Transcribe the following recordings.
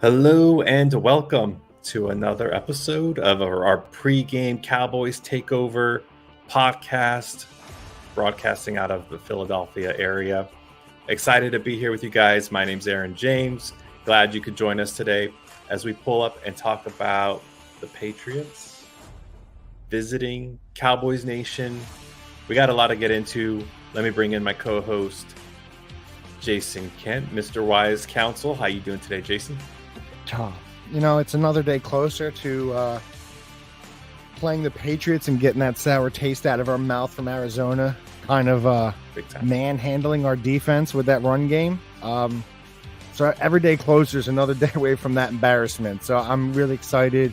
Hello and welcome to another episode of our pregame Cowboys Takeover podcast, broadcasting out of the Philadelphia area. Excited to be here with you guys. My name's Aaron James. Glad you could join us today as we pull up and talk about the Patriots visiting Cowboys Nation. We got a lot to get into. Let me bring in my co-host, Jason Kent, Mr. Wise Counsel. How you doing today, Jason? It's another day closer to playing the Patriots and getting that sour taste out of our mouth from Arizona, kind of manhandling our defense with that run game. So every day closer is another day away from that embarrassment. So I'm really excited,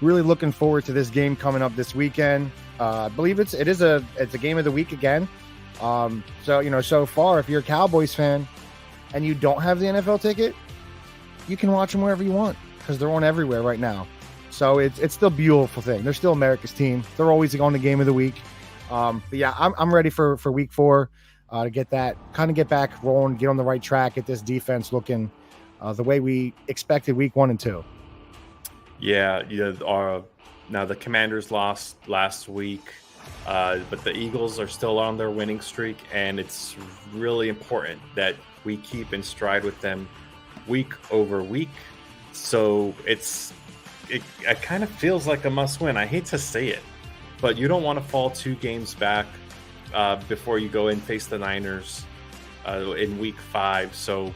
really looking forward to this game coming up this weekend. I believe it's a game of the week again. So far, if you're a Cowboys fan and you don't have the NFL ticket, you can watch them wherever you want because they're on everywhere right now. So it's still a beautiful thing. They're still America's team. They're always on the game of the week. But yeah, I'm ready for week 4 to get back rolling, get on the right track, get this defense looking the way we expected week 1 and 2. Yeah. Now the Commanders lost last week, but the Eagles are still on their winning streak, and it's really important that we keep in stride with them week over week. So it kind of feels like a must win. I hate to say it, but you don't want to fall 2 games back before you go and face the Niners in week 5. So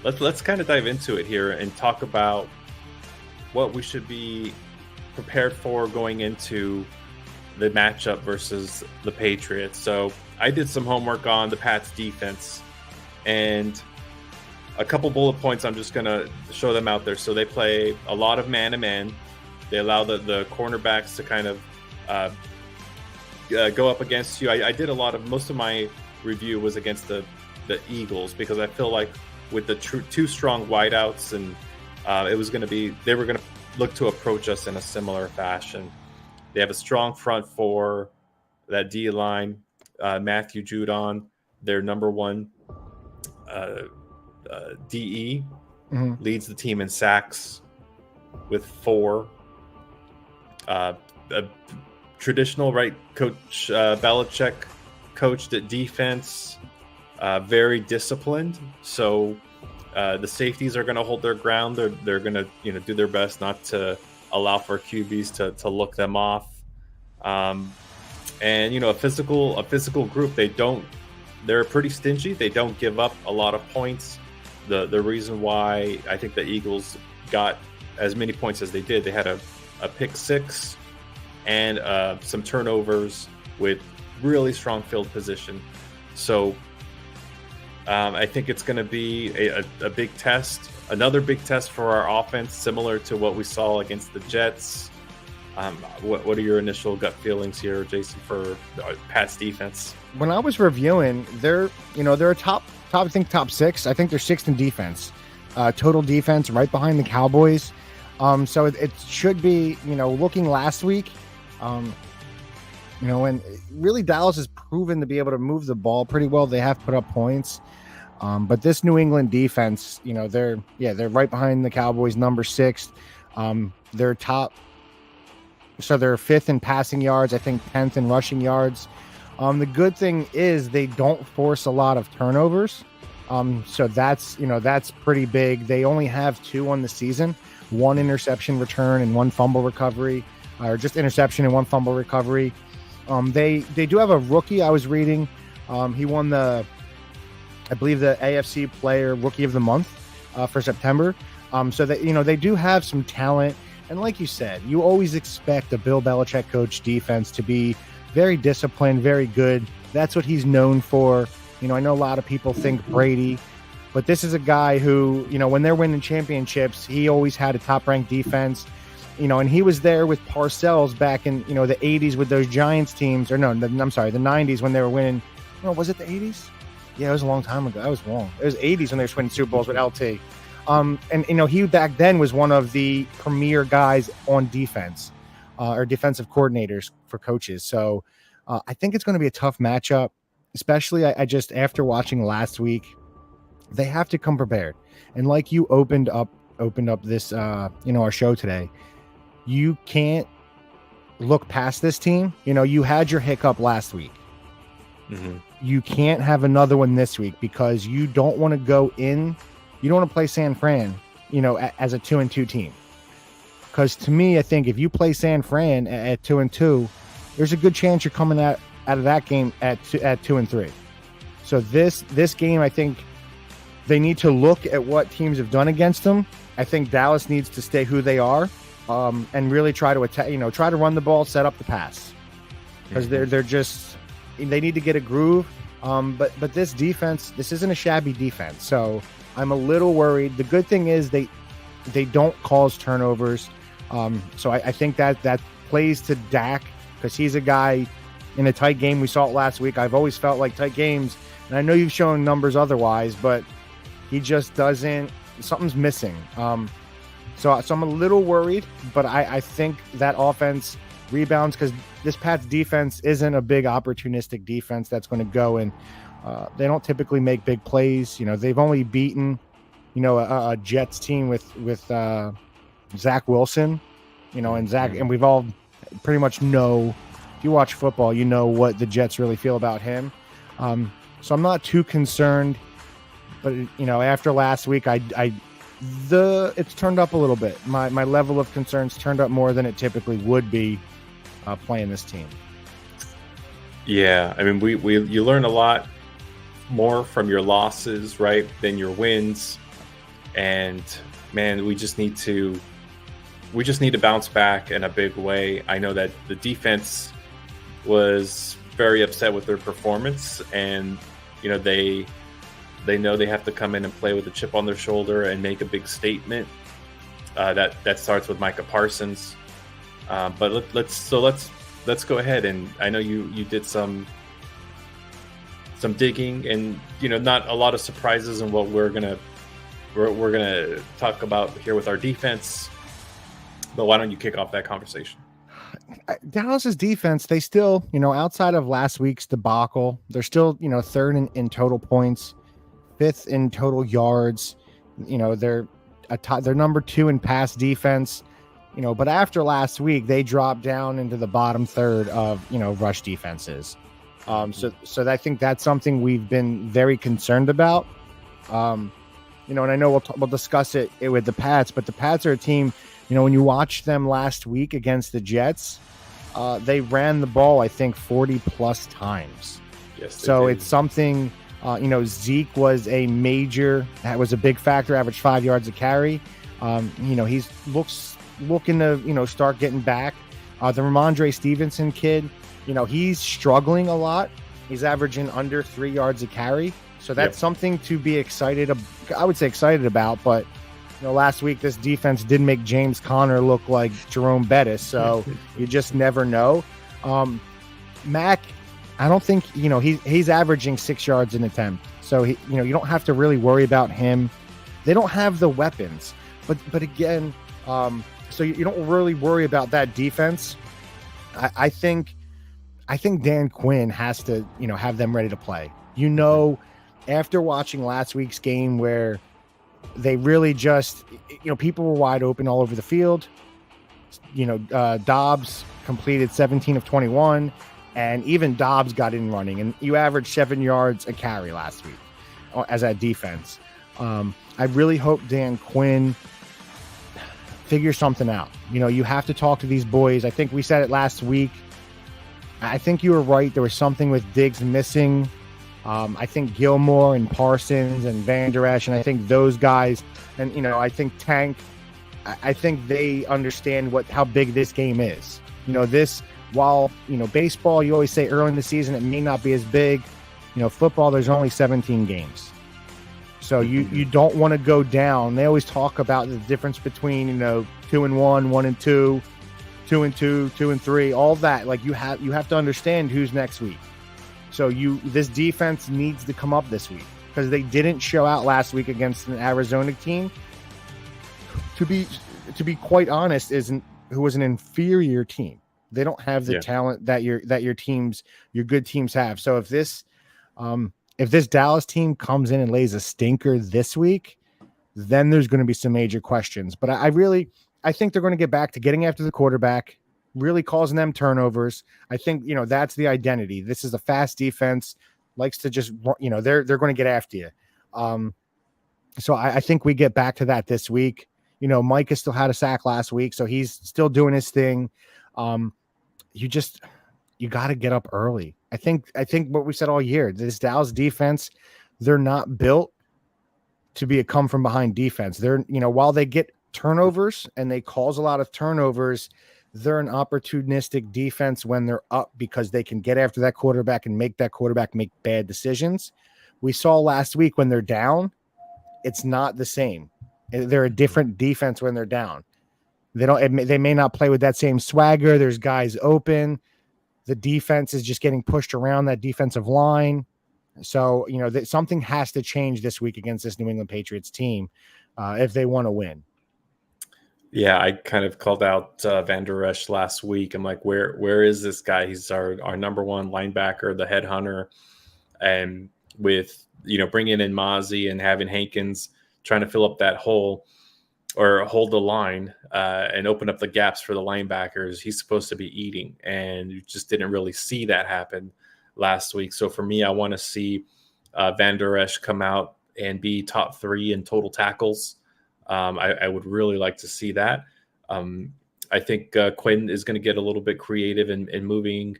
let's kind of dive into it here and talk about what we should be prepared for going into the matchup versus the Patriots. So I did some homework on the Pats defense, and a couple bullet points, I'm just going to show them out there. So they play a lot of man-to-man. They allow the cornerbacks to kind of go up against you. I did most of my review was against the Eagles, because I feel like with the 2 strong wideouts, and they were going to look to approach us in a similar fashion. They have a strong front 4, that D line, Matthew Judon, their number 1 DE, leads the team in sacks with 4. A traditional right coach Belichick coached at defense, very disciplined. So the safeties are going to hold their ground. They're going to do their best not to allow for QBs to look them off. And a physical group. They're pretty stingy. They don't give up a lot of points. The reason why I think the Eagles got as many points as they did, they had a pick 6 and some turnovers with really strong field position. So I think it's going to be a big test, another big test for our offense, similar to what we saw against the Jets. What are your initial gut feelings here, Jason, for Pat's defense? When I was reviewing, they're a top 6. I think they're 6th in defense, total defense, right behind the Cowboys. So it should be, looking last week, and really Dallas has proven to be able to move the ball pretty well. They have put up points. But this New England defense, they're right behind the Cowboys, number 6. They're top. So they're 5th in passing yards, I think 10th in rushing yards. The good thing is they don't force a lot of turnovers. So that's pretty big. They only have 2 on the season, 1 interception return and 1 fumble recovery, or just interception and 1 fumble recovery. They do have a rookie I was reading. He won I believe the AFC Player Rookie of the Month for September. So that, they do have some talent. And like you said, you always expect a Bill Belichick coach defense to be very disciplined, very good. That's what he's known for. I know a lot of people think Brady, but this is a guy who, when they're winning championships, he always had a top-ranked defense. And he was there with Parcells back in, the 80s with those Giants teams. Or no, I'm sorry, the 90s when they were winning. No, was it the 80s? Yeah, it was a long time ago. I was wrong. It was 80s when they were winning Super Bowls with LT. And he back then was one of the premier guys on defense, or defensive coordinators for coaches. So I think it's going to be a tough matchup, especially I just, after watching last week, they have to come prepared. And like you opened up opened up this, our show today. You can't look past this team. You had your hiccup last week. Mm-hmm. You can't have another one this week because you don't want to go in. You don't want to play San Fran, as a 2-2 team. Because to me, I think if you play San Fran at 2-2, there's a good chance you're coming out of that game at 2-3. So this game, I think they need to look at what teams have done against them. I think Dallas needs to stay who they are, and really try to attack. Try to run the ball, set up the pass, because they're just. They need to get a groove, but this defense, this isn't a shabby defense, so I'm a little worried. The good thing is they don't cause turnovers, so I think that plays to Dak, because he's a guy in a tight game. We saw it last week. I've always felt like tight games, and I know you've shown numbers otherwise, but he just doesn't. Something's missing. So I'm a little worried, but I think that offense rebounds, because this Pats defense isn't a big opportunistic defense that's going to go and they don't typically make big plays. They've only beaten a Jets team with Zach Wilson, and Zach, and we've all pretty much know, if you watch football, what the Jets really feel about him. So I'm not too concerned, but after last week, it's turned up a little bit. My level of concerns turned up more than it typically would be playing this team. Yeah, I mean, you learn a lot more from your losses, right, than your wins. And man, we just need to bounce back in a big way. I know that the defense was very upset with their performance, and they know they have to come in and play with a chip on their shoulder and make a big statement. That starts with Micah Parsons. But let's go ahead, and I know you did some digging, and not a lot of surprises in what we're gonna talk about here with our defense. But why don't you kick off that conversation? Dallas's defense, they still, outside of last week's debacle, they're still, third in total points, fifth in total yards. They're number 2 in pass defense. But after last week, they dropped down into the bottom third of, rush defenses. So I think that's something we've been very concerned about. And I know we'll discuss it with the Pats, but the Pats are a team, when you watch them last week against the Jets, they ran the ball, I think, 40 plus times. Yes. So it's something, Zeke was a big factor, averaged 5 yards a carry. He's looking to, start getting back. The Ramondre Stevenson kid, he's struggling a lot. He's averaging under 3 yards a carry. So that's something to be excited about. But, last week, this defense did make James Conner look like Jerome Bettis. So you just never know. Mac, I don't think, he's averaging 6 yards an attempt. So, you don't have to really worry about him. They don't have the weapons. But again, so you don't really worry about that defense. I think Dan Quinn has to, have them ready to play. After watching last week's game where they really just, people were wide open all over the field. Dobbs completed 17 of 21, and even Dobbs got in running, and you averaged 7 yards a carry last week as that defense. I really hope Dan Quinn figure something out. You have to talk to these boys. I think we said it last week. I think you were right. There was something with Diggs missing. I think Gilmore and Parsons and Van Der Esch, and I think those guys, and I think Tank, I think they understand how big this game is. While baseball, you always say early in the season it may not be as big. Football, there's only 17 games. So you don't want to go down. They always talk about the difference between 2-1, 1-2, 2-2, 2-3, all that. Like you have to understand who's next week. So this defense needs to come up this week, because they didn't show out last week against an Arizona team. To be quite honest, who was an inferior team. They don't have the talent that your good teams have. So if this Dallas team comes in and lays a stinker this week, then there's going to be some major questions. But I think they're going to get back to getting after the quarterback, really causing them turnovers. I think, that's the identity. This is a fast defense, likes to just, they're going to get after you. So I think we get back to that this week. Micah still had a sack last week, so he's still doing his thing. You got to get up early. I think what we said all year, this Dallas defense, they're not built to be a come from behind defense. They're, while they get turnovers and they cause a lot of turnovers, they're an opportunistic defense when they're up because they can get after that quarterback and make that quarterback make bad decisions. We saw last week when they're down, it's not the same. They're a different defense when they're down. They may not play with that same swagger. There's guys open. The defense is just getting pushed around that defensive line. So, something has to change this week against this New England Patriots team if they want to win. Yeah, I kind of called out Van Der Esch last week. I'm like, where is this guy? He's our number one linebacker, the headhunter. And with, bringing in Mozzie and having Hankins trying to fill up that hole or hold the line and open up the gaps for the linebackers, he's supposed to be eating. And you just didn't really see that happen last week. So for me, I want to see Van Der Esch come out and be top 3 in total tackles. I would really like to see that. I think Quinn is going to get a little bit creative in moving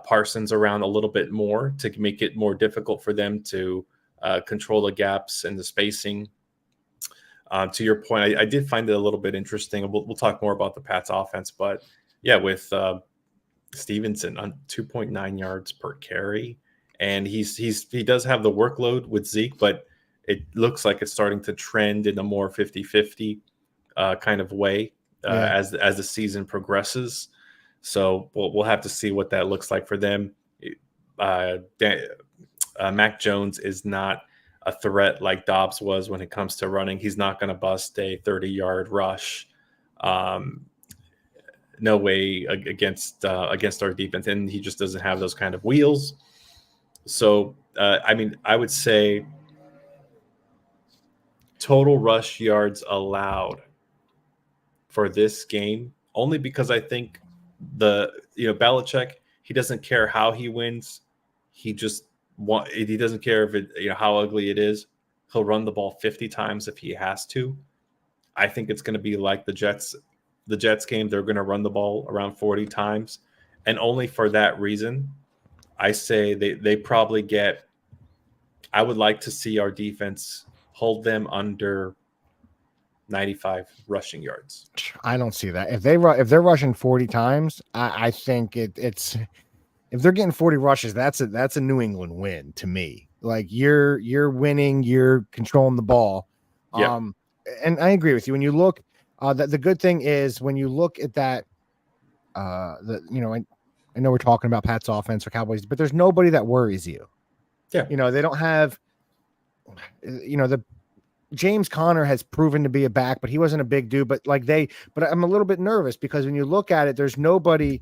Parsons around a little bit more to make it more difficult for them to control the gaps and the spacing. To your point, I did find it a little bit interesting. We'll talk more about the Pats offense, but yeah, with Stevenson on 2.9 yards per carry, and he does have the workload with Zeke, but it looks like it's starting to trend in a more 50-50 kind of way as the season progresses. So we'll have to see what that looks like for them. Mac Jones is not a threat like Dobbs was when it comes to running. He's not going to bust a 30-yard rush. No way against our defense, and he just doesn't have those kind of wheels. So, I would say total rush yards allowed for this game, only because I think Belichick, he doesn't care how he wins. He doesn't care if it, how ugly it is. He'll run the ball 50 times if he has to. I think it's going to be like the Jets game. They're going to run the ball around 40 times. And only for that reason, I say they probably get, I would like to see our defense hold them under 95 rushing yards. I don't see that. If they're rushing 40 times, I think it's, if they're getting 40 rushes, that's a New England win to me. Like you're winning, you're controlling the ball. Yeah. And I agree with you. When you look, the good thing is when you look at that, I know we're talking about Pat's offense or Cowboys, but there's nobody that worries you. Yeah. They don't have, the James Conner has proven to be a back, but he wasn't a big dude. But I'm a little bit nervous because when you look at it, there's nobody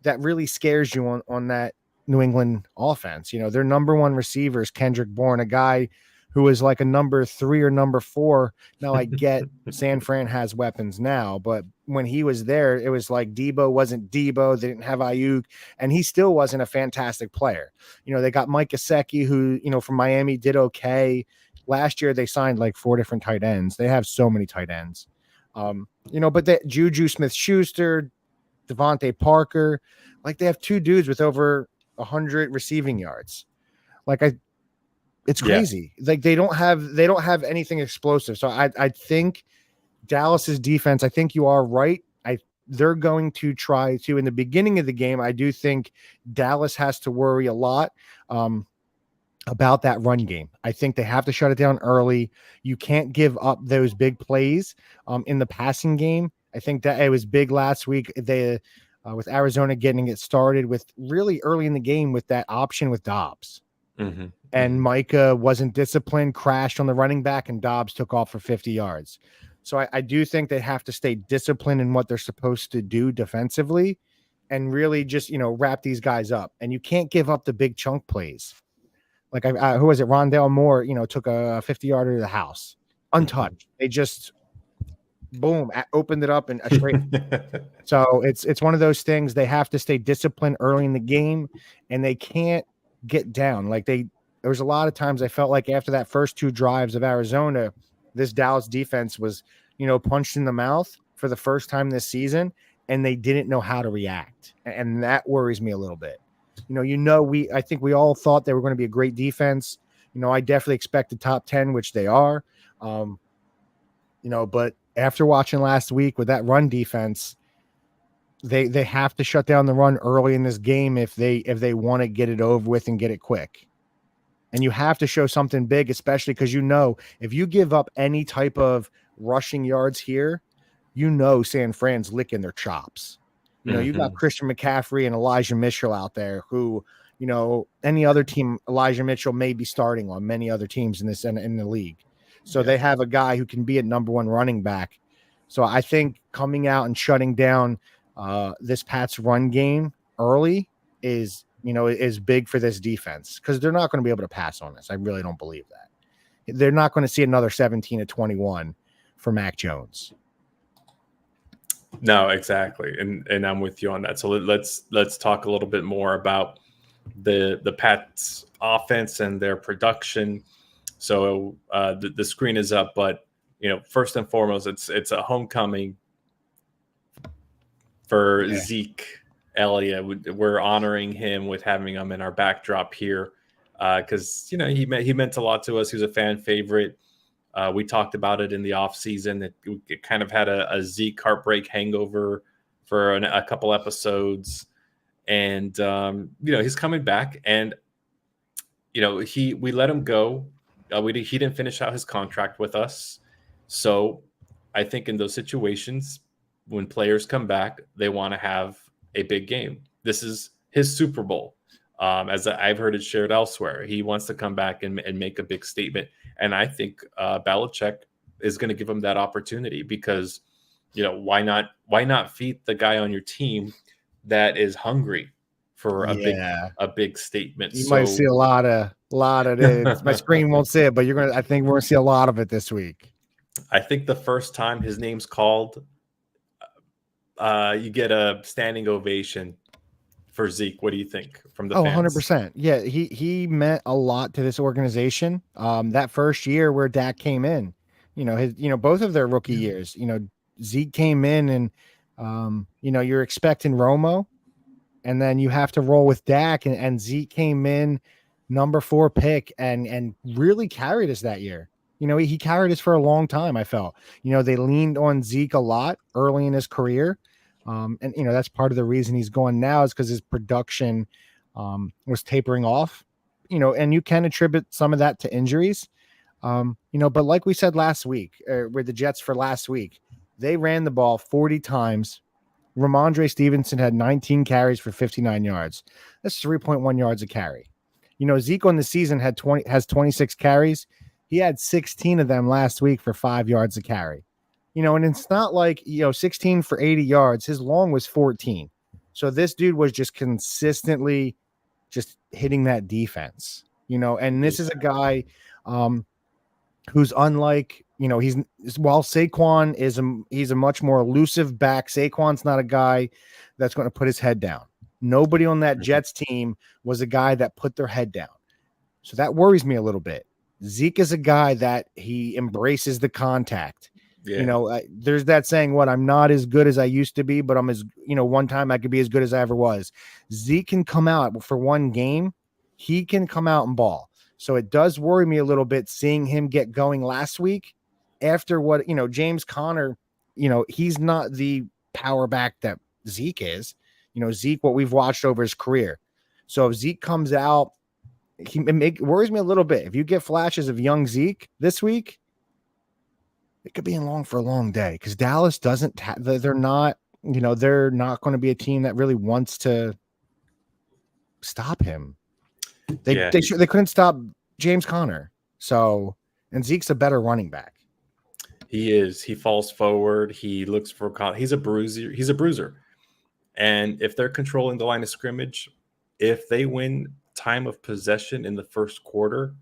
that really scares you on that New England offense. Their number one receiver is Kendrick Bourne, a guy who is like a number 3 or number 4. Now I get San Fran has weapons now, but when he was there, it was like Debo wasn't Debo. They didn't have Ayuk, and he still wasn't a fantastic player. They got Mike Gesicki, who, from Miami did okay. Last year they signed like 4 different tight ends. They have so many tight ends. But that Juju Smith-Schuster, Devontae Parker, like they have 2 dudes with over 100 receiving yards. It's crazy. Yeah. Like they don't have anything explosive. So I think Dallas's defense, I think you are right. They're going to try to, in the beginning of the game, I do think Dallas has to worry a lot about that run game. I think they have to shut it down early. You can't give up those big plays in the passing game. I think that it was big last week. They with Arizona getting it started with really early in the game with that option with Dobbs. Mm-hmm. And Micah wasn't disciplined, crashed on the running back, and Dobbs took off for 50 yards. So I do think they have to stay disciplined in what they're supposed to do defensively and really just, wrap these guys up. And you can't give up the big chunk plays. Like, who was it? Rondale Moore, took a 50-yarder to the house. untouched. They just boom, opened it up and a straight. So it's one of those things. They have to stay disciplined early in the game, and they can't get down. Like there was a lot of times I felt like after that first 2 drives of Arizona, this Dallas defense was, punched in the mouth for the first time this season, and they didn't know how to react. And that worries me a little bit. I think we all thought they were going to be a great defense. I definitely expected top 10, which they are. But after watching last week with that run defense, they have to shut down the run early in this game if they want to get it over with and get it quick. And you have to show something big, especially because if you give up any type of rushing yards here, San Fran's licking their chops. You got Christian McCaffrey and Elijah Mitchell out there who, any other team, Elijah Mitchell may be starting on many other teams in the league. So they have a guy who can be a number 1 running back. So I think coming out and shutting down this Pats run game early is big for this defense, because they're not going to be able to pass on this. I really don't believe that. They're not going to see another 17-21 for Mac Jones. No, exactly. And I'm with you on that. So let's talk a little bit more about the Pats offense and their production. So the screen is up, but first and foremost, it's a homecoming for Zeke Elliott. We're honoring him with having him in our backdrop here because he meant a lot to us. He was a fan favorite. We talked about it in the off season. It kind of had a Zeke heartbreak hangover for a couple episodes, and he's coming back, and we let him go. He didn't finish out his contract with us, so I think in those situations, when players come back, they want to have a big game. This is his Super Bowl. As I've heard it shared elsewhere, he wants to come back and make a big statement. And I think Belichick is going to give him that opportunity because, why not feed the guy on your team that is hungry for a big statement? You might see a lot of it. My screen won't say it, but I think we're going to see a lot of it this week. I think the first time his name's called, you get a standing ovation for Zeke. What do you think from the fans? 100%. Yeah, he meant a lot to this organization. That first year where Dak came in, both of their rookie years, Zeke came in and you're expecting Romo, and then you have to roll with Dak, and Zeke came in number 4 pick and really carried us that year. He carried us for a long time. I felt, they leaned on Zeke a lot early in his career. And that's part of the reason he's going now is because his production was tapering off, and you can attribute some of that to injuries. But like we said last week, with the Jets for last week, they ran the ball 40 times. Ramondre Stevenson had 19 carries for 59 yards. That's 3.1 yards a carry. Zeke on the season has 26 carries. He had 16 of them last week for 5 yards a carry. And it's not like, 16 for 80 yards. His long was 14. So this dude was just consistently just hitting that defense, and this is a guy who's unlike, while Saquon he's a much more elusive back. Saquon's not a guy that's going to put his head down. Nobody on that Jets team was a guy that put their head down. So that worries me a little bit. Zeke is a guy that he embraces the contact. Yeah. There's that saying, I'm not as good as I used to be, but I'm as, one time I could be as good as I ever was. Zeke can come out for one game. He can come out and ball. So it does worry me a little bit seeing him get going last week after what, James Conner, he's not the power back that Zeke is, Zeke, what we've watched over his career. So if Zeke comes out, it worries me a little bit. If you get flashes of young Zeke this week, it could be in long for a long day because Dallas doesn't, they're not going to be a team that really wants to stop him. They couldn't stop James Conner. So, and Zeke's a better running back. He is. He falls forward. He looks for, he's a bruiser. And if they're controlling the line of scrimmage, if they win time of possession in the first quarter,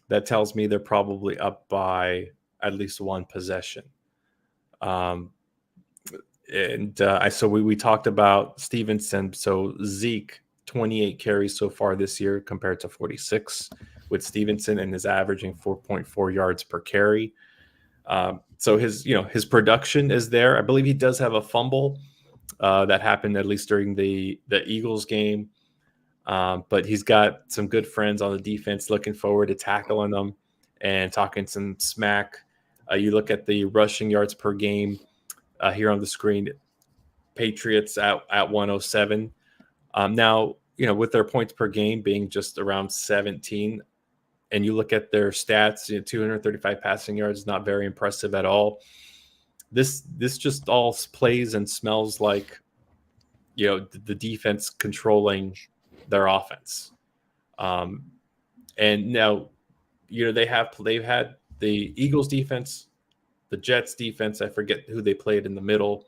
that tells me they're probably up by at least one possession. So we talked about Stevenson. So Zeke, 28 carries so far this year compared to 46 with Stevenson, and is averaging 4.4 yards per carry. So his production is there. I believe he does have a fumble that happened at least during the Eagles game. But he's got some good friends on the defense, looking forward to tackling them and talking some smack. You look at the rushing yards per game here on the screen. Patriots at 107. Now, with their points per game being just around 17, and you look at their stats, 235 passing yards, not very impressive at all. This just all plays and smells like, the defense controlling their offense. And now, they've had the Eagles defense, the Jets defense. I forget who they played in the middle,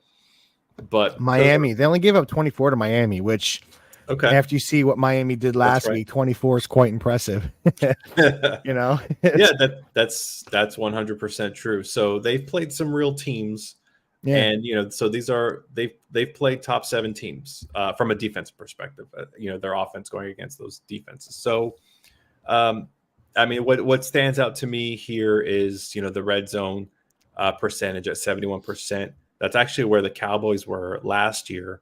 but Miami. They only gave up 24 to Miami, which after you see what Miami did last week, 24 is quite impressive. Yeah, that's 100% true. So they've played some real teams. Yeah. And so they've played top 7 teams from a defense perspective. Their offense going against those defenses. So, what stands out to me here is the red zone percentage at 71%. That's actually where the Cowboys were last year,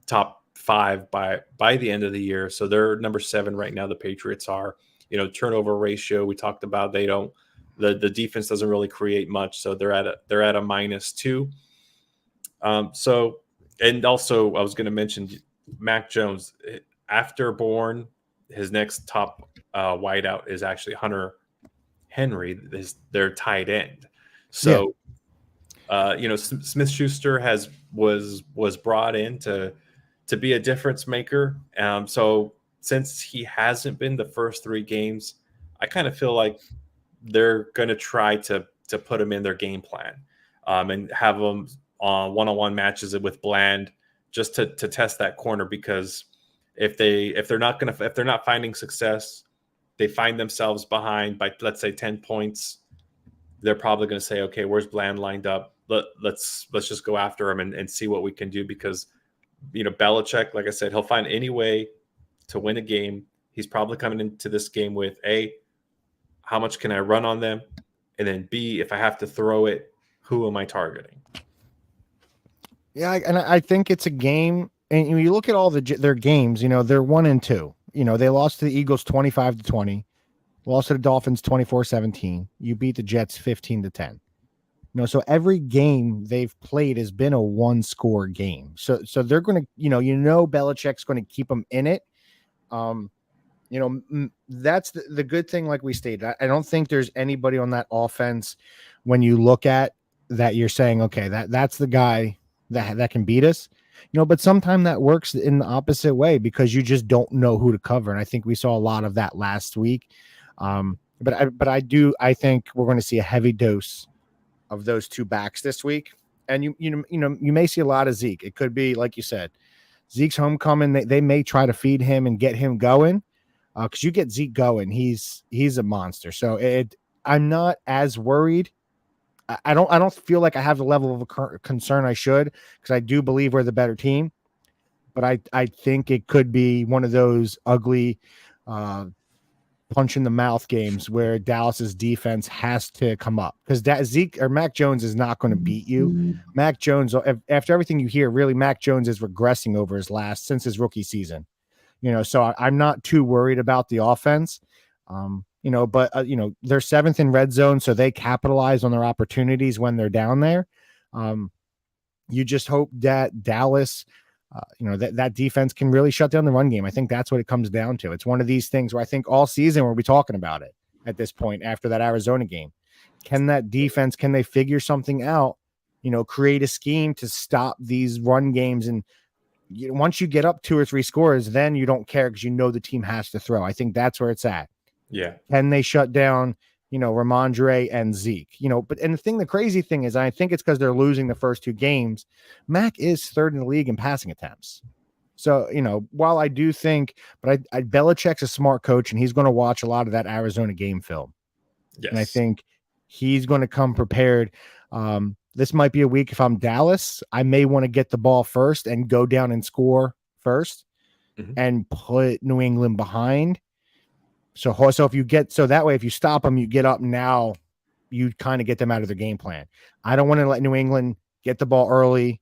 top 5 by the end of the year. So they're number 7 right now. The Patriots are. Turnover ratio we talked about. They don't. The defense doesn't really create much, so they're at a -2. So, and also I was going to mention Mac Jones after Bourne, his next top wideout is actually Hunter Henry, is their tight end. So, Smith-Schuster was brought in to be a difference maker. So since he hasn't been the first 3 games, I kind of feel like they're going to try to put him in their game plan and have them on one-on-one matches with Bland just to test that corner, because if they're not finding success, they find themselves behind by, let's say, 10 points, they're probably going to say, okay, where's Bland lined up? Let's just go after him and see what we can do, because Belichick, like I said, he'll find any way to win a game. He's probably coming into this game with A, how much can I run on them? And then B, if I have to throw it, who am I targeting? Yeah, and I think it's a game. And you look at all their games, they're 1-2. They lost to the Eagles 25-20, lost to the Dolphins 24-17. You beat the Jets 15-10. So every game they've played has been a 1-score game. So they're going to, Belichick's going to keep them in it. That's the good thing. Like we stated, I don't think there's anybody on that offense when you look at that you're saying, okay, that's the guy that can beat us, but sometimes that works in the opposite way, because you just don't know who to cover. And I think we saw a lot of that last week. But I think we're going to see a heavy dose of those 2 backs this week. And you may see a lot of Zeke. It could be, like you said, Zeke's homecoming. They may try to feed him and get him going. Because you get Zeke going, he's a monster. So I'm not as worried. I don't feel like I have the level of concern I should, because I do believe we're the better team. But I think it could be one of those ugly punch in the mouth games where Dallas's defense has to come up, because Zeke or Mac Jones is not going to beat you. Mac Jones, after everything you hear, really Mac Jones is regressing over since his rookie season. So I'm not too worried about the offense, but they're 7th in red zone, so they capitalize on their opportunities when they're down there. You just hope that Dallas, that defense can really shut down the run game. I think that's what it comes down to. It's one of these things where I think all season we'll be talking about it at this point after that Arizona game. Can that defense, can they figure something out, create a scheme to stop these run games? And once you get up 2 or 3 scores, then you don't care, because the team has to throw. I think that's where it's at. Yeah. Can they shut down, Ramondre and Zeke? The crazy thing is, I think it's because they're losing the first 2 games. Mac is 3rd in the league in passing attempts. So, while I do think, but Belichick's a smart coach, and he's going to watch a lot of that Arizona game film. Yes. And I think he's going to come prepared. This might be a week if I'm Dallas, I may want to get the ball first and go down and score first and put New England behind. So if you get, so that way, if you stop them, you get up now, you kind of get them out of their game plan. I don't want to let New England get the ball early,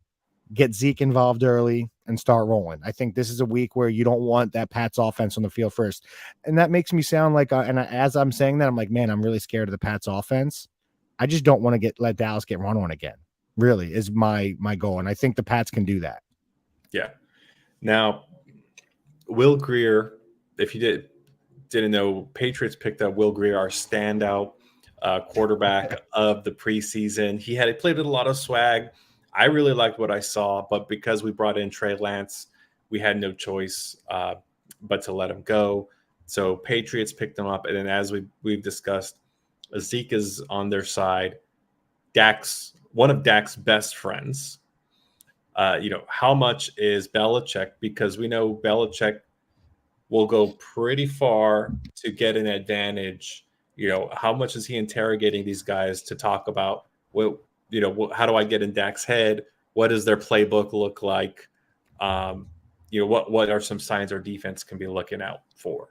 get Zeke involved early and start rolling. I think this is a week where you don't want that Pats offense on the field first. And that makes me sound like, as I'm saying that, I'm like, man, I'm really scared of the Pats offense. I just don't want to let Dallas get run on again, really is my goal. And I think the Pats can do that. Yeah. Now, Will Grier, if you didn't know, Patriots picked up Will Grier, our standout quarterback of the preseason. He played with a lot of swag. I really liked what I saw, but because we brought in Trey Lance, we had no choice but to let him go. So Patriots picked him up, and then as we've discussed, Zeke is on their side. One of Dak's best friends. How much is Belichick? Because we know Belichick will go pretty far to get an advantage. How much is he interrogating these guys to talk about how do I get in Dak's head? What does their playbook look like? What are some signs our defense can be looking out for?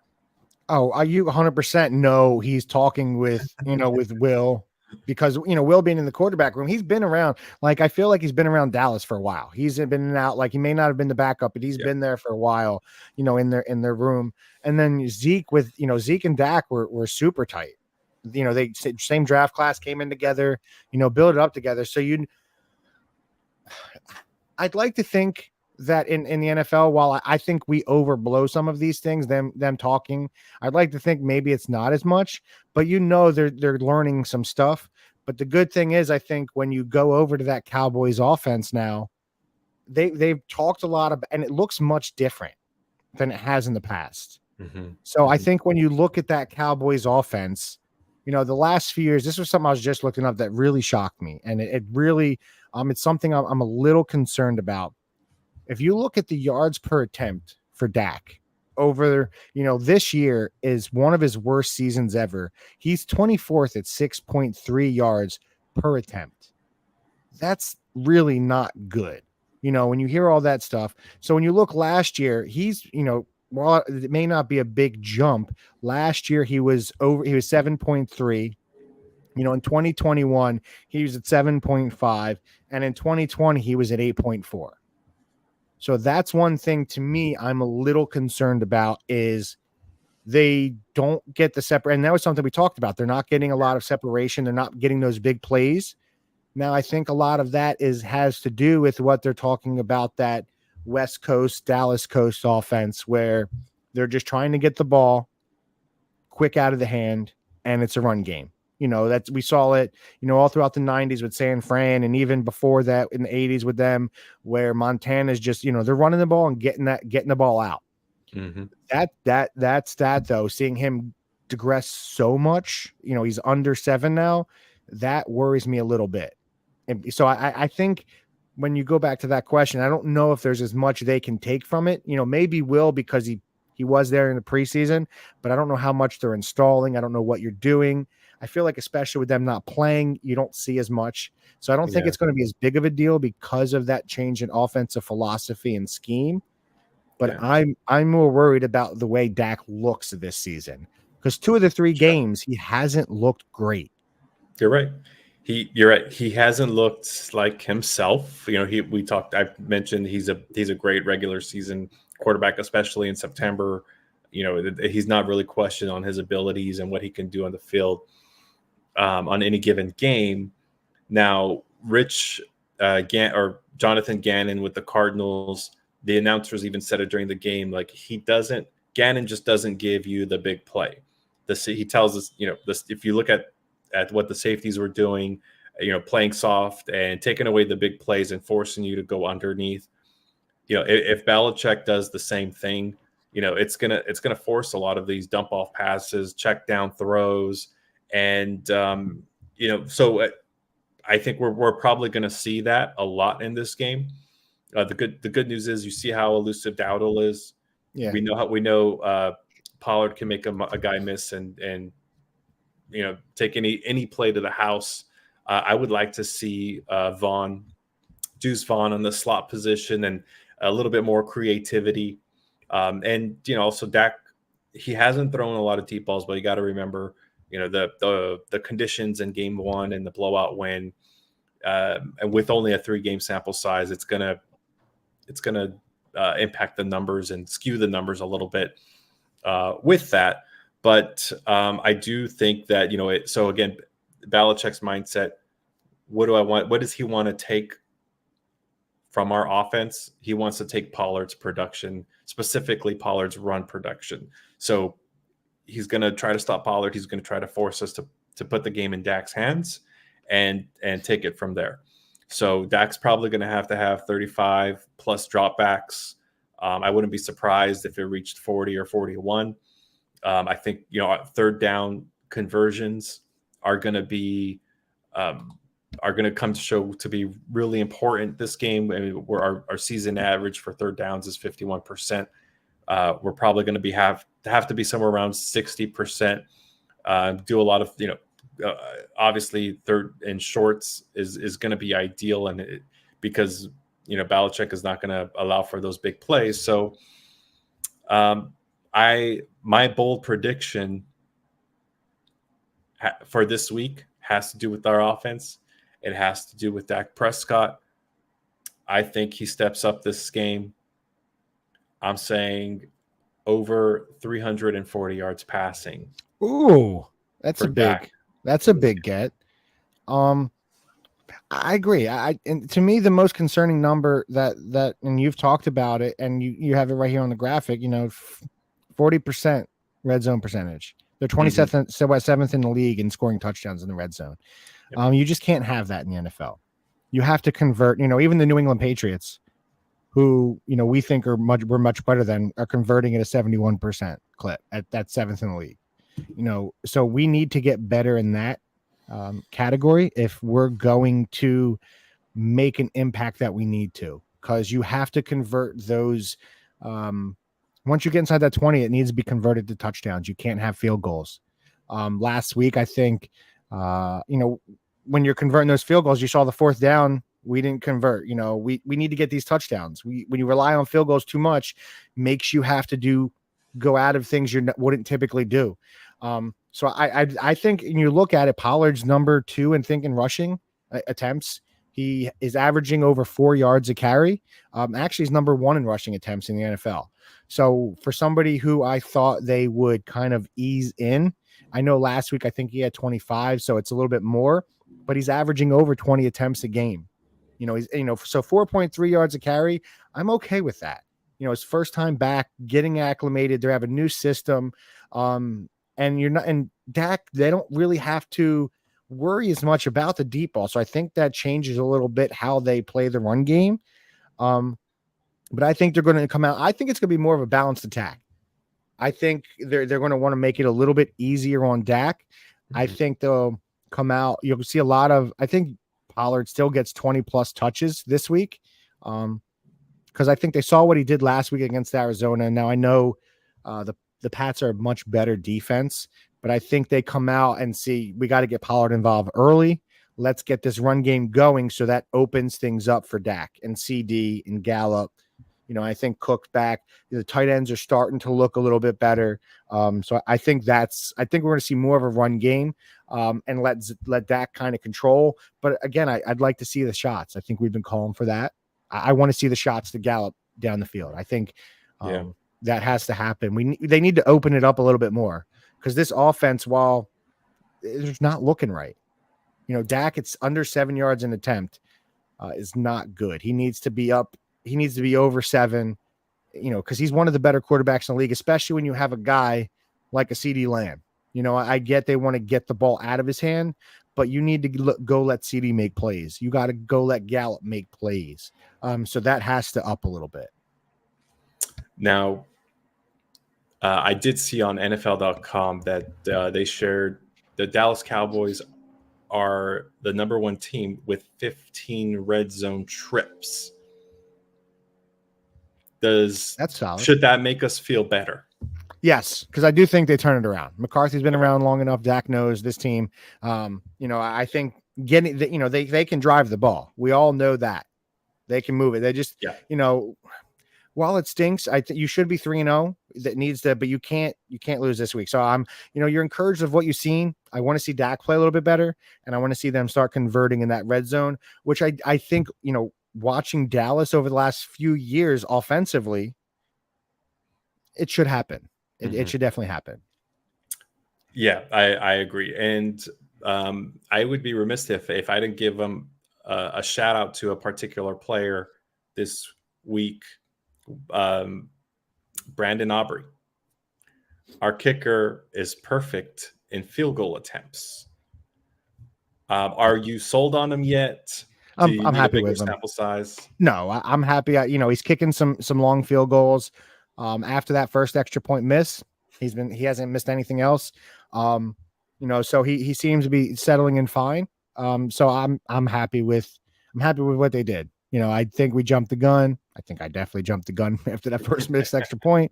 Oh, you 100% know he's talking with Will, because, Will being in the quarterback room, he's been around. Like, I feel like he's been around Dallas for a while. He's been in and out. Like, he may not have been the backup, but he's been there for a while, in their room. And then Zeke Zeke and Dak were super tight. They same draft class, came in together, build it up together. So I'd like to think that in the NFL, while I think we overblow some of these things, them talking, I'd like to think maybe it's not as much, but they're learning some stuff. But the good thing is, I think when you go over to that Cowboys offense now, they've talked a lot and it looks much different than it has in the past. So I think when you look at that Cowboys offense, the last few years, this was something I was just looking up that really shocked me. And it really, it's something I'm a little concerned about. If you look at the yards per attempt for Dak over, this year is one of his worst seasons ever. He's 24th at 6.3 yards per attempt. That's really not good, when you hear all that stuff. So when you look last year, he's, while it may not be a big jump, last year he was 7.3. In 2021, he was at 7.5. And in 2020, he was at 8.4. So that's one thing to me I'm a little concerned about, is they don't get the separate. And that was something we talked about. They're not getting a lot of separation. They're not getting those big plays. Now, I think a lot of that has to do with what they're talking about, that West Coast, Dallas Coast offense, where they're just trying to get the ball quick out of the hand, and it's a run game. We saw it, all throughout the 90s with San Fran, and even before that in the 80s with them, where Montana's just, they're running the ball and getting the ball out. That's though, seeing him digress so much, he's under 7 now, that worries me a little bit. And so I think when you go back to that question, I don't know if there's as much they can take from it. Maybe Will, because he was there in the preseason, but I don't know how much they're installing. I don't know what you're doing. I feel like, especially with them not playing, you don't see as much. So I don't think it's going to be as big of a deal because of that change in offensive philosophy and scheme. But I'm more worried about the way Dak looks this season, because 2 of the 3 games he hasn't looked great. You're right. You're right. He hasn't looked like himself. I mentioned he's a great regular season quarterback, especially in September. He's not really questioned on his abilities and what he can do on the field on any given game. Now, Jonathan Gannon with the Cardinals, the announcers even said it during the game, like Gannon just doesn't give you the big play. He tells us, if you look at what the safeties were doing, playing soft and taking away the big plays and forcing you to go underneath. If Belichick does the same thing, it's gonna force a lot of these dump off passes, check down throws, and so I think we're probably going to see that a lot in this game. The good news is you see how elusive Dowdle is. Yeah, we know Pollard can make a guy miss and take any play to the house. I would like to see Deuce Vaughn on the slot position and a little bit more creativity. And also Dak, he hasn't thrown a lot of deep balls, but you got to remember, the conditions in game one and the blowout win, and with only a 3-game sample size, it's gonna impact the numbers and skew the numbers a little bit with that. But I do think that so again, Belichick's mindset. What do I want? What does he want to take from our offense? He wants to take Pollard's production, specifically Pollard's run production. So he's going to try to stop Pollard. He's going to try to force us to put the game in Dak's hands and take it from there. So Dak's probably going to have 35 plus dropbacks. I wouldn't be surprised if it reached 40 or 41. I think third down conversions are going to come to show to be really important this game. I mean, where our season average for third downs is 51%. We're probably going to have to be somewhere around 60%. Do a lot of obviously third and shorts is going to be ideal, and because Belichick is not going to allow for those big plays. So my bold prediction for this week has to do with our offense. It has to do with Dak Prescott. I think he steps up this game. I'm saying over 340 yards passing. Ooh, that's a big get. I agree. And to me, the most concerning number that and you've talked about it, and you have it right here on the graphic. 40% red zone percentage. They're 27th in the league in scoring touchdowns in the red zone. Yep. You just can't have that in the NFL. You have to convert. Even the New England Patriots, who we think we're much better than, are converting at a 71% clip at that 7th in the league. So we need to get better in that category if we're going to make an impact that we need to, because you have to convert those. Once you get inside that 20, it needs to be converted to touchdowns. You can't have field goals. Last week, I think, when you're converting those field goals, you saw the 4th down, we didn't convert. We need to get these touchdowns. When you rely on field goals too much, makes you have to go out of things you wouldn't typically do. So I think when you look at it, Pollard's number 2 in rushing attempts. He is averaging over 4 yards a carry. Actually, he's number 1 in rushing attempts in the NFL. So for somebody who I thought they would kind of ease in, I know last week I think he had 25, so it's a little bit more, but he's averaging over 20 attempts a game. He's so 4.3 yards a carry. I'm okay with that. His first time back, getting acclimated. They have a new system, and Dak, they don't really have to worry as much about the deep ball. So I think that changes a little bit how they play the run game. But I think they're going to come out. I think it's going to be more of a balanced attack. I think they're going to want to make it a little bit easier on Dak. I think they'll come out. You'll see a lot of. I think Pollard still gets 20 plus touches this week, because I think they saw what he did last week against Arizona. Now I know the Pats are a much better defense, but I think they come out and see we got to get Pollard involved early. Let's get this run game going, so that opens things up for Dak and CD and Gallup. I think Cook back. The tight ends are starting to look a little bit better. So I think we're going to see more of a run game, and let Dak kind of control. But again, I'd like to see the shots. I think we've been calling for that. I want to see the shots to Gallup down the field. I think that has to happen. They need to open it up a little bit more, because this offense, while it's not looking right, Dak, it's under 7 yards an attempt, is not good. He needs to be up. He needs to be over 7, because he's one of the better quarterbacks in the league, especially when you have a guy like a CD Lamb. I get they want to get the ball out of his hand, but you need to go let CD make plays. You got to go let Gallup make plays. So that has to up a little bit. Now, I did see on NFL.com that they shared the Dallas Cowboys are the number 1 team with 15 red zone trips. That's solid. Should that make us feel better? Yes, because I do think they turn it around. McCarthy's been around long enough. Dak knows this team. I think getting they can drive the ball. We all know that they can move it. They just while it stinks, I think you should be 3-0. That needs to, but you can't lose this week. So you're encouraged of what you've seen. I want to see Dak play a little bit better, and I want to see them start converting in that red zone, which I think watching Dallas over the last few years offensively, it should happen. It should definitely happen. Yeah, I agree. And I would be remiss if I didn't give them a shout out to a particular player this week, Brandon Aubrey. Our kicker is perfect in field goal attempts. Are you sold on him yet? I'm happy with him. Sample size? No, I'm happy. He's kicking some long field goals. After that first extra point miss, he hasn't missed anything else. So he seems to be settling in fine. So I'm happy with what they did. I think we jumped the gun. I think I definitely jumped the gun after that first missed extra point.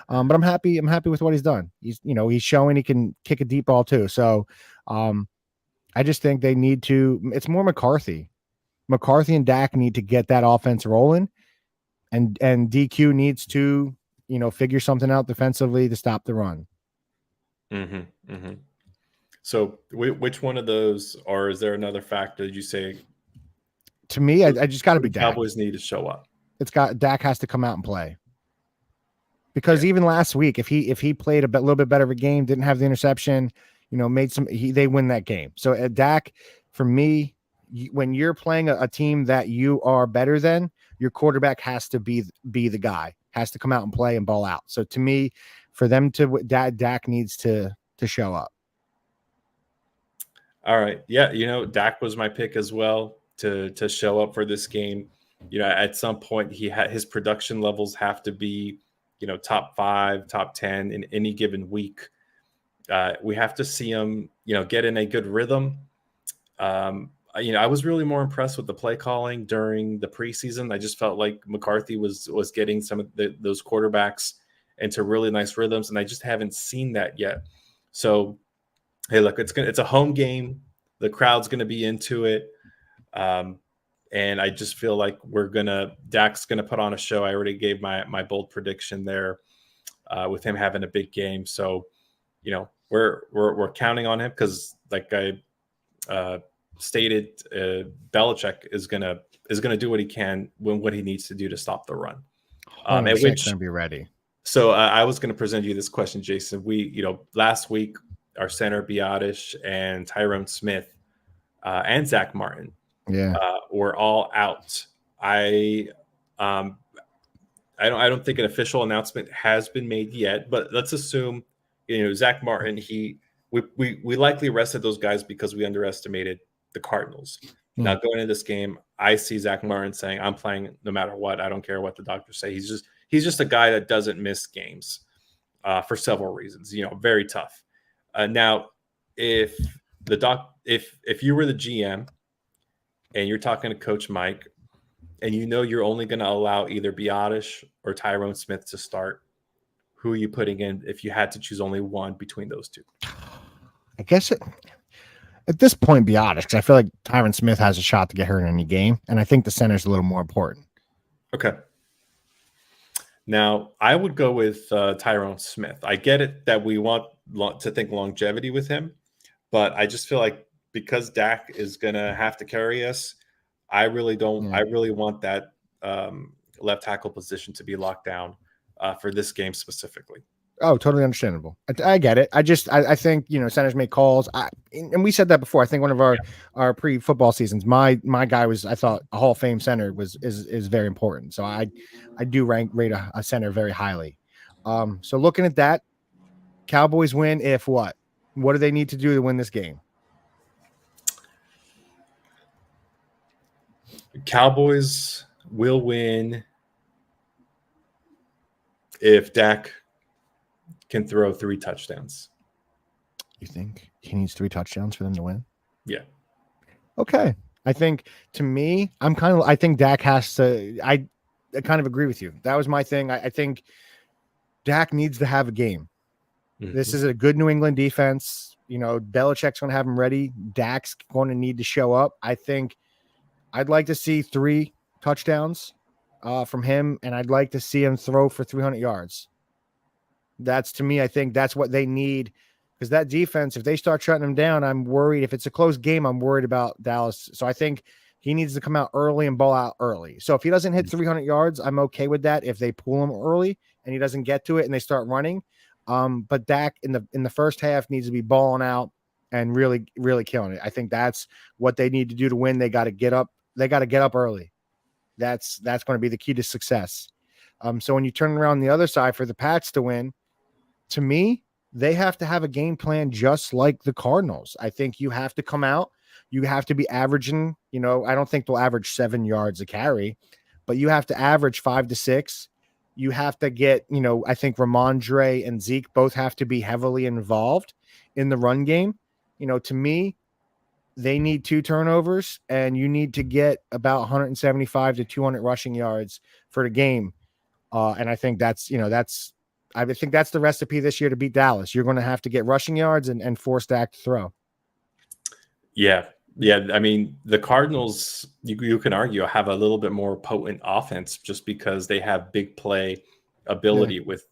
But I'm happy with what he's done. He's showing he can kick a deep ball too. So I just think they need to. It's more McCarthy. McCarthy and Dak need to get that offense rolling, and DQ needs to figure something out defensively to stop the run. Mm-hmm, mm-hmm. So which one of those, or is there another factor you say? To me, I just got to be Dak. Cowboys need to show up. Dak has to come out and play, because even last week, if he played a little bit better of a game, didn't have the interception, they win that game. So Dak, for me, when you're playing a team that you are better than, your quarterback has to be the guy, has to come out and play and ball out. So to me, for them to Dak needs to show up. All right. Yeah. Dak was my pick as well to show up for this game. At some point his production levels have to be, top 5, top 10 in any given week. We have to see him, get in a good rhythm. I was really more impressed with the play calling during the preseason. I just felt like McCarthy was getting some of those quarterbacks into really nice rhythms, and I just haven't seen that yet. So, hey, look, it's a home game. The crowd's going to be into it, and I just feel like Dak's gonna put on a show. I already gave my bold prediction there with him having a big game. So, we're counting on him because, like I stated, Belichick is gonna do what he can what he needs to do to stop the run. At which gonna be ready. So I was going to present you this question, Jason. We, last week our center Biotish and Tyrone Smith and Zach Martin, were all out. I don't think an official announcement has been made yet, but let's assume Zach Martin. We likely rested those guys because we underestimated the Cardinals. Now going into this game, I see Zach Martin saying, "I'm playing no matter what. I don't care what the doctors say." He's just a guy that doesn't miss games for several reasons. Very tough. Now, if you were the GM and you're talking to Coach Mike, and you're only going to allow either Biotish or Tyrone Smith to start, who are you putting in if you had to choose only one between those two? I guess at this point, Biotish, because I feel like Tyrone Smith has a shot to get hurt in any game, and I think the center's a little more important. Okay. Now, I would go with Tyrone Smith. I get it that we want to think longevity with him, but I just feel like because Dak is going to have to carry us, I really don't. Yeah. I really want that left tackle position to be locked down for this game specifically. Oh, totally understandable. I get it. I think centers make calls, and we said that before. I think one of our pre-football seasons, my guy was, I thought, a Hall of Fame center is very important. So I do rate a center very highly. So looking at that, Cowboys win if what? What do they need to do to win this game? Cowboys will win if Dak can throw 3 touchdowns. You think he needs 3 touchdowns for them to win? Yeah. Okay. I think, to me, I think Dak has to. I kind of agree with you. That was my thing. I think Dak needs to have a game. This is a good New England defense. You know, Belichick's going to have him ready. Dak's going to need to show up. I think I'd like to see 3 touchdowns from him, and I'd like to see him throw for 300 yards. That's, to me, I think that's what they need, because that defense, if they start shutting them down, I'm worried. If it's a close game, I'm worried about Dallas. So I think he needs to come out early and ball out early. So if he doesn't hit 300 yards, I'm okay with that. If they pull him early and he doesn't get to it and they start running, but Dak in the first half needs to be balling out and really, really killing it. I think that's what they need to do to win. They got to get up. They got to get up early. That's going to be the key to success. So when you turn around the other side for the Pats to win, to me, they have to have a game plan just like the Cardinals. I think you have to come out. You have to be averaging, I don't think they'll average 7 yards a carry, but you have to average 5 to 6. You have to get, I think Ramondre and Zeke both have to be heavily involved in the run game. To me, they need 2 turnovers, and you need to get about 175 to 200 rushing yards for the game. And I think I think that's the recipe this year to beat Dallas. You're going to have to get rushing yards and force Dak to throw. Yeah. I mean, the Cardinals, you can argue, have a little bit more potent offense just because they have big play ability with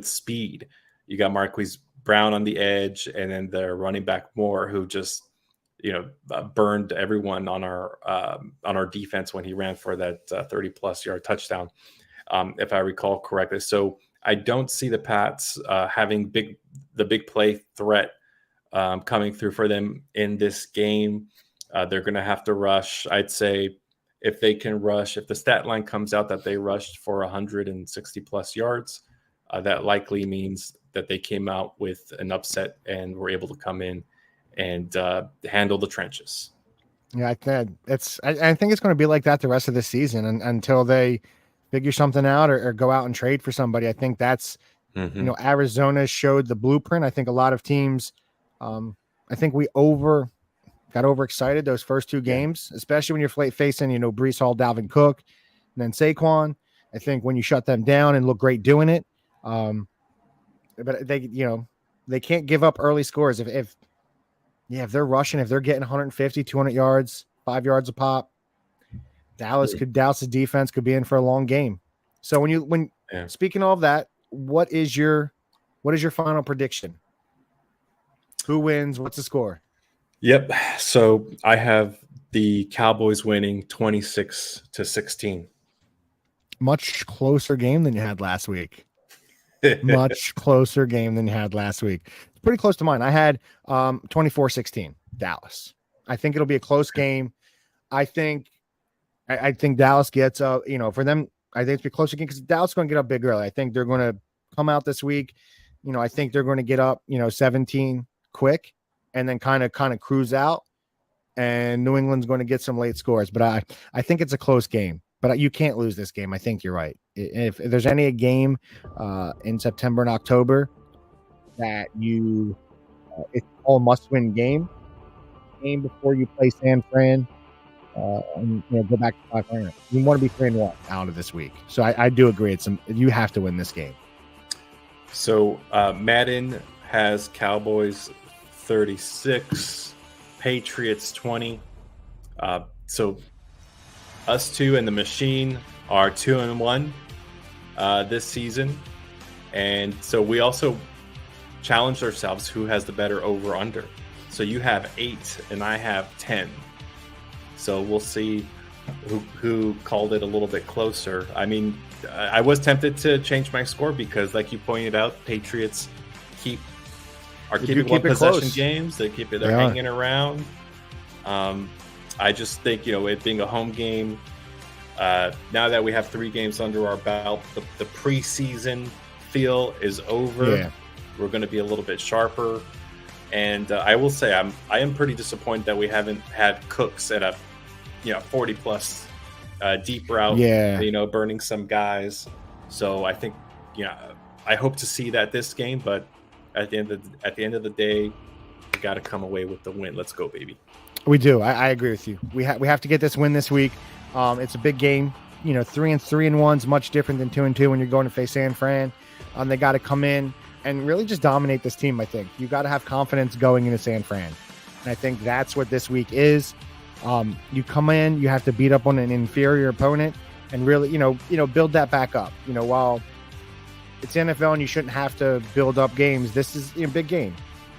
speed. You got Marquise Brown on the edge, and then their running back Moore, who just burned everyone on our defense when he ran for that 30+ yard touchdown, if I recall correctly. So I don't see the Pats having the big play threat coming through for them in this game. They're going to have to rush. I'd say if they can rush, if the stat line comes out that they rushed for 160+ yards, that likely means that they came out with an upset and were able to come in and handle the trenches. Yeah, I think it's going to be like that the rest of the season until they figure something out or go out and trade for somebody. I think that's, Arizona showed the blueprint. I think a lot of teams, I think we got overexcited those first 2 games, especially when you're facing, Breece Hall, Dalvin Cook, and then Saquon. I think when you shut them down and look great doing it, but they can't give up early scores. If they're rushing, if they're getting 150, 200 yards, 5 yards a pop, Dallas's defense could be in for a long game. So speaking of all that, what is your final prediction? Who wins? What's the score? Yep. So I have the Cowboys winning 26-16. Much closer game than you had last week. Much closer game than you had last week. It's pretty close to mine. I had 24-16 Dallas. I think it'll be a close game. I think Dallas gets for them. I think it's be close again because Dallas is going to get up big early. I think they're going to come out this week. I think they're going to get up 17 quick and then kind of cruise out, and New England's going to get some late scores. But I think it's a close game. But you can't lose this game. I think you're right. If there's any game in September and October that it's all must-win game before you play San Fran and go back to 500. You want to be 3-1 out of this week. So I do agree. You have to win this game. So Madden has Cowboys 36, Patriots 20. So us 2 and the machine are 2-1 this season, and so we also challenged ourselves who has the better over under. So you have 8 and I have 10. So we'll see who called it a little bit closer. I mean, I was tempted to change my score because, like you pointed out, Patriots are keeping one possession games. They're hanging around. I just think, it being a home game, now that we have 3 games under our belt, the preseason feel is over. Yeah. We're going to be a little bit sharper. And I will say I am pretty disappointed that we haven't had Cooks at a 40+ deep route, burning some guys. So I think, I hope to see that this game, but at the end of the day, we got to come away with the win. Let's go, baby. We do. I agree with you. We have to get this win this week. It's a big game. 3-1 is much different than 2-2 when you're going to face San Fran. They got to come in. and really just dominate this team. I think you got to have confidence going into San Fran. And I think that's what this week is. You come in, you have to beat up on an inferior opponent and really, build that back up. While it's NFL and you shouldn't have to build up games, this is a big game.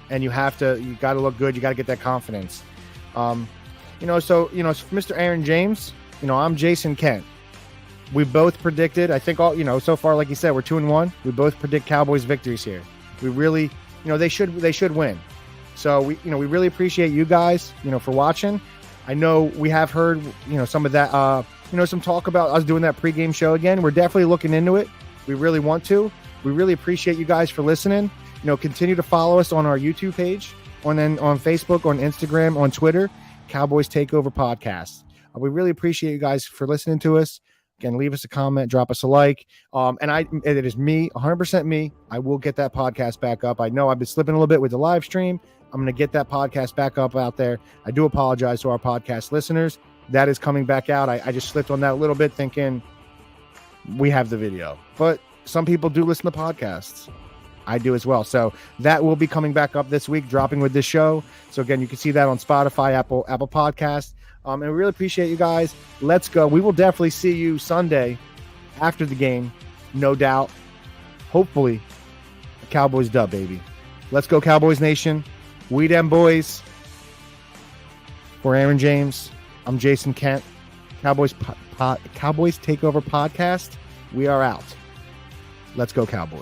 And you got to look good. You got to get that confidence. So Mr. Aaron James, I'm Jason Kent. We both predicted, I think so far, like you said, we're 2-1. We both predict Cowboys victories here. We really, they should win. So we really appreciate you guys, for watching. I know we have heard, some of that, some talk about us doing that pregame show again. We're definitely looking into it. We really want to. We really appreciate you guys for listening. Continue to follow us on our YouTube page, on Facebook, on Instagram, on Twitter, Cowboys Takeover Podcast. We really appreciate you guys for listening to us. Again, leave us a comment, drop us a like. It is me, 100% me. I will get that podcast back up. I know I've been slipping a little bit with the live stream. I'm going to get that podcast back up out there. I do apologize to our podcast listeners. That is coming back out. I just slipped on that a little bit thinking we have the video. But some people do listen to podcasts. I do as well. So that will be coming back up this week, dropping with this show. So again, you can see that on Spotify, Apple Podcasts. And we really appreciate you guys. Let's go. We will definitely see you Sunday after the game. No doubt. Hopefully, a Cowboys dub, baby. Let's go, Cowboys Nation. We them boys. For Aaron James, I'm Jason Kent. Cowboys Takeover Podcast. We are out. Let's go, Cowboys.